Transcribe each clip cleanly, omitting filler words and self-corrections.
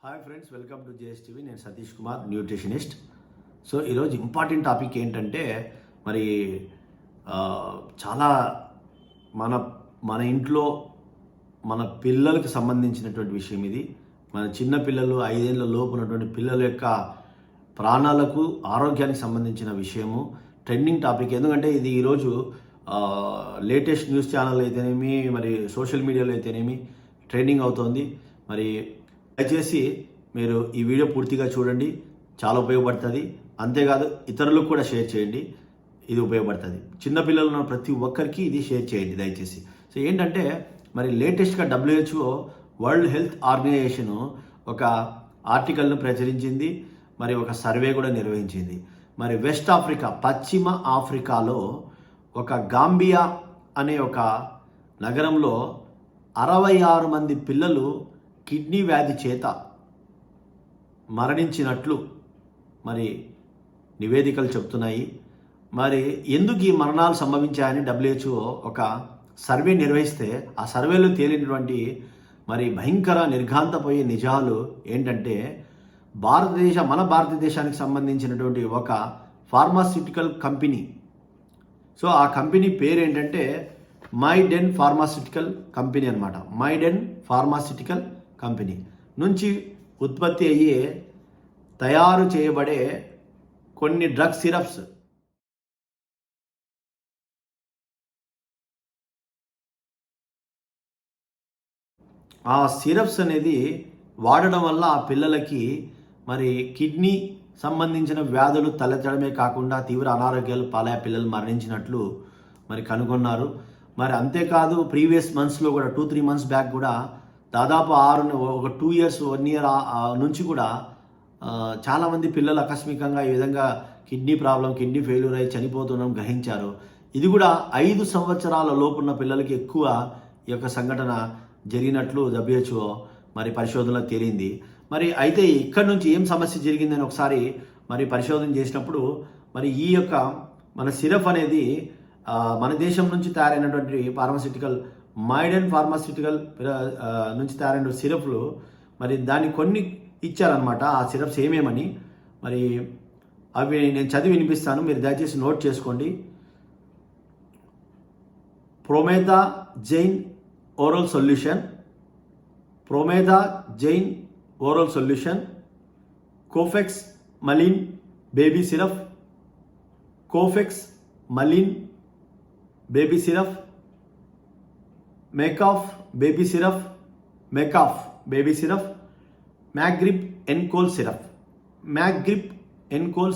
Hi friends, welcome to జేఎస్టీవీ. నేను Satish Kumar, nutritionist. So ఈరోజు important topic ఏంటంటే మరి చాలా మన మన ఇంట్లో మన పిల్లలకు సంబంధించినటువంటి విషయం ఇది. మన చిన్న పిల్లలు 5 ఏళ్ల లోపు ఉన్నటువంటి పిల్లల యొక్క ప్రాణాలకు ఆరోగ్యానికి సంబంధించిన విషయము, ట్రెండింగ్ టాపిక్. ఎందుకంటే ఇది ఈరోజు లేటెస్ట్ న్యూస్ ఛానల్ అయితేనేమి, మరి సోషల్ మీడియాలో అయితేనేమి ట్రెండింగ్ అవుతోంది. మరి దయచేసి మీరు ఈ వీడియో పూర్తిగా చూడండి, చాలా ఉపయోగపడుతుంది. అంతేకాదు ఇతరులకు కూడా షేర్ చేయండి, ఇది ఉపయోగపడుతుంది. చిన్నపిల్లలు ఉన్న ప్రతి ఒక్కరికి ఇది షేర్ చేయండి దయచేసి. సో ఏంటంటే మరి లేటెస్ట్గా WHO వరల్డ్ హెల్త్ ఆర్గనైజేషన్ ఒక ఆర్టికల్ను ప్రచురించింది, మరి ఒక సర్వే కూడా నిర్వహించింది. మరి వెస్ట్ ఆఫ్రికా, పశ్చిమ ఆఫ్రికాలో ఒక గాంబియా అనే ఒక నగరంలో 66 మంది పిల్లలు కిడ్నీ వ్యాధి చేత మరణించినట్లు మరి నివేదికలు చెప్తున్నాయి. మరి ఎందుకు ఈ మరణాలు సంభవించాయని WHO ఒక సర్వే నిర్వహిస్తే ఆ సర్వేలో తేలినటువంటి మరి భయంకర నిర్ఘాంతపోయే నిజాలు ఏంటంటే మన భారతదేశానికి సంబంధించినటువంటి ఒక ఫార్మాస్యూటికల్ కంపెనీ. సో ఆ కంపెనీ పేరు ఏంటంటే మైడెన్ ఫార్మాస్యూటికల్ కంపెనీ అనమాట. మైడెన్ ఫార్మాస్యూటికల్ కంపెనీ నుంచి ఉత్పత్తి అయ్యే తయారు చేయబడే కొన్ని డ్రగ్ సిరప్స్ ఆ సిరప్స్ అనేది వాడడం వల్ల ఆ పిల్లలకి మరి కిడ్నీ సంబంధించిన వ్యాధులు తలెత్తడమే కాకుండా తీవ్ర అనారోగ్యాలు పాలయ్యే పిల్లలు మరణించినట్లు మరి కనుగొన్నారు. మరి అంతేకాదు ప్రీవియస్ మంత్స్లో కూడా 2-3 మంత్స్ బ్యాక్ కూడా దాదాపు 2 years 1 year నుంచి కూడా చాలామంది పిల్లలు ఆకస్మికంగా ఈ విధంగా కిడ్నీ ఫెయిల్యూర్ అయ్యి చనిపోతున్నాం గ్రహించారు. ఇది కూడా 5 సంవత్సరాల లోపున్న పిల్లలకి ఎక్కువ ఈ యొక్క సంఘటన జరిగినట్లు WHO మరి పరిశోధనలో తేలింది. మరి అయితే ఇక్కడ నుంచి ఏం సమస్య జరిగిందని ఒకసారి మరి పరిశోధన చేసినప్పుడు మరి ఈ యొక్క మన సిరప్ అనేది మన దేశం నుంచి తయారైనటువంటి ఫార్మాస్యూటికల్ మైడెన్ ఫార్మాస్యూటికల్ నుంచి తయారైన సిరప్లు మరి దాన్ని కొన్ని ఇచ్చారనమాట. ఆ సిరప్స్ ఏమేమని మరి అవి నేను చదివి వినిపిస్తాను, మీరు దయచేసి నోట్ చేసుకోండి. ప్రోమెథాజైన్ ఓరల్ సొల్యూషన్, కోఫెక్స్ మలిన్ బేబీ సిరప్, మేకాఫ్ బేబీ సిరప్, మ్యాగ్రిప్ ఎన్కోల్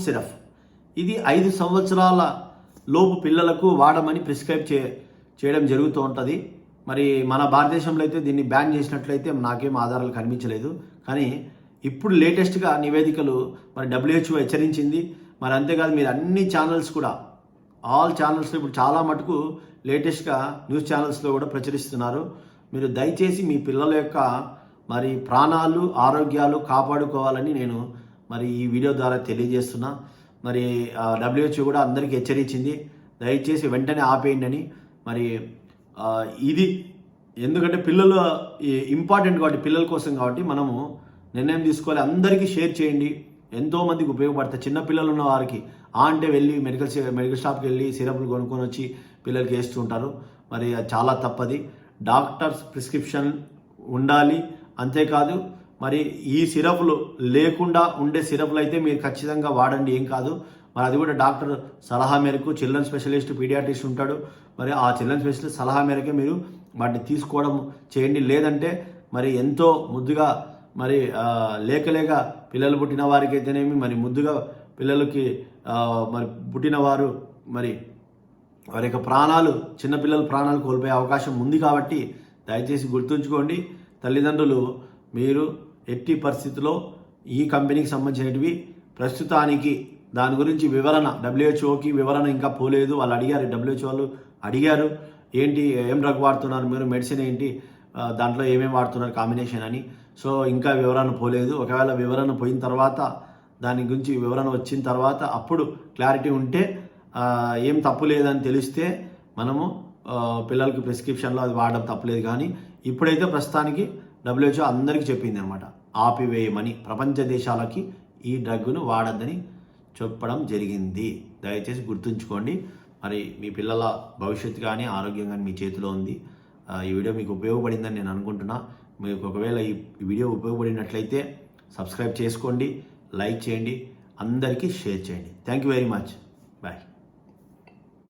సిరప్. ఇది 5 సంవత్సరాల లోపు పిల్లలకు వాడమని ప్రిస్క్రైబ్ చేయడం జరుగుతూ ఉంటుంది. మరి మన భారతదేశంలో అయితే దీన్ని బ్యాన్ చేసినట్లయితే నాకేం ఆధారాలు కనిపించలేదు. కానీ ఇప్పుడు లేటెస్ట్గా నివేదికలు మరి WHO హెచ్చరించింది. మరి అంతేకాదు మీరు అన్ని ఛానల్స్ కూడా ఆల్ ఛానల్స్లో ఇప్పుడు చాలా మటుకు లేటెస్ట్గా న్యూస్ ఛానల్స్లో కూడా ప్రచురిస్తున్నారు. మీరు దయచేసి మీ పిల్లల యొక్క మరి ప్రాణాలు ఆరోగ్యాలు కాపాడుకోవాలని నేను మరి ఈ వీడియో ద్వారా తెలియజేస్తున్నా. మరి WHO కూడా అందరికీ హెచ్చరించింది, దయచేసి వెంటనే ఆపేయండి అని. మరి ఇది ఎందుకంటే పిల్లలు ఇంపార్టెంట్ కాబట్టి, పిల్లల కోసం కాబట్టి మనము నిర్ణయం తీసుకోవాలి. అందరికీ షేర్ చేయండి, ఎంతోమందికి ఉపయోగపడతాయి. చిన్నపిల్లలు ఉన్న వారికి అంటే వెళ్ళి మెడికల్ షాప్కి వెళ్ళి సిరప్లు కొనుక్కొని వచ్చి పిల్లలకి వేస్తూ ఉంటారు. మరి అది చాలా తప్పది. డాక్టర్స్ ప్రిస్క్రిప్షన్ ఉండాలి. అంతేకాదు మరి ఈ సిరప్లు లేకుండా ఉండే సిరప్లు అయితే మీరు ఖచ్చితంగా వాడండి, ఏం కాదు. మరి అది కూడా డాక్టర్ సలహా మేరకు, చిల్డ్రన్ స్పెషలిస్ట్ పీడియాట్రిస్ట్ ఉంటాడు, మరి ఆ చిల్డ్రన్ స్పెషలిస్ట్ సలహా మేరకే మీరు వాటిని తీసుకోవడం చేయండి. లేదంటే మరి ఎంతో ముద్దుగా మరి లేక పిల్లలు పుట్టిన వారికి అయితేనేమి, మరి ముద్దుగా పిల్లలకి మరి పుట్టినవారు మరి వారి యొక్క చిన్నపిల్లల ప్రాణాలు కోల్పోయే అవకాశం ఉంది. కాబట్టి దయచేసి గుర్తుంచుకోండి తల్లిదండ్రులు, మీరు ఎట్టి పరిస్థితుల్లో ఈ కంపెనీకి సంబంధించినవి ప్రస్తుతానికి దాని గురించి వివరణ WHOకి వివరణ ఇంకా పోలేదు. వాళ్ళు అడిగారు, WHO వాళ్ళు అడిగారు ఏంటి, ఏం డ్రగ్ వాడుతున్నారు మీరు, మెడిసిన్ ఏంటి, దాంట్లో ఏమేమి వాడుతున్నారు కాంబినేషన్ అని. సో ఇంకా వివరణ పోలేదు. ఒకవేళ వివరణ పోయిన తర్వాత, దాని గురించి వివరణ వచ్చిన తర్వాత అప్పుడు క్లారిటీ ఉంటే, ఏం తప్పు లేదని తెలిస్తే మనము పిల్లలకి ప్రిస్క్రిప్షన్లో అది వాడడం తప్పలేదు. కానీ ఇప్పుడైతే ప్రస్తుతానికి WHO అందరికీ చెప్పింది అనమాట. ఆపివేయమని ప్రపంచ దేశాలకి ఈ డ్రగ్ను వాడద్దని చెప్పడం జరిగింది. దయచేసి గుర్తుంచుకోండి. మరి మీ పిల్లల భవిష్యత్తు కానీ ఆరోగ్యం కానీ మీ చేతిలో ఉంది. ఈ వీడియో మీకు ఉపయోగపడిందని నేను అనుకుంటున్నా. మీకు ఒకవేళ ఈ వీడియో ఉపయోగపడినట్లయితే సబ్స్క్రైబ్ చేసుకోండి, లైక్ చేయండి, అందరికీ షేర్ చేయండి. Thank you very much. Bye.